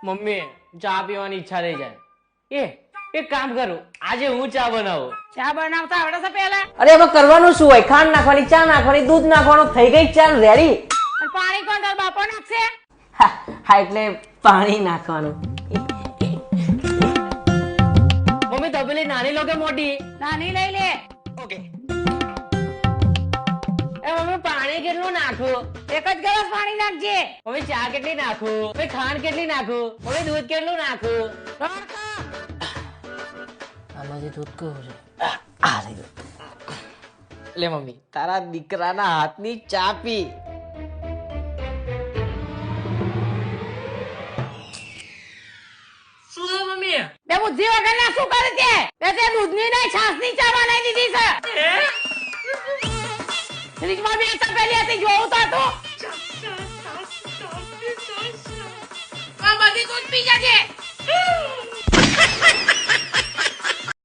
Mummy ચા પીવાની ઈચ્છા થઈ જાય. એક કામ કરું, આજે હું ચા બનાવું. ચા બનાવતા આવડે છે પેલા? અરે એમાં કરવાનું શું હોય? ખાંડ નાખવાની, ચા નાખવાની, દૂધ નાખવાનું, થઈ ગઈ ચા રેડી. અને પાણી કોણ તાર બાપો નાખશે? હા એટલે પાણી નાખવાનું. મમ્મી તપેલી નાની લો કે મોટી? નાની લઈ લે. ઓકે. એ મમ્મી પાણી કેટલું નાખું? એક જ ગ્લાસ પાણી નાખજે. મમ્મી ચા કેટલી નાખું? મમ્મી ખાંડ કેટલી નાખું? મમ્મી દૂધ કેટલું નાખું? ત્રણ કપ. આમાંથી દૂધ કેવું છે? આ રહ્યું. લે મમ્મી તારા દીકરાના હાથની ચા પી. શું છે મમ્મી? બે બુદ્ધિ વગર ના શું કરે છે? બે તે દૂધની નહીં છાસની ચા બનાવી દીધી છે. ફ્રીજમાં બે તપેલી હતી, જોવું તો હતું. આ બધી દૂધ પી જજે.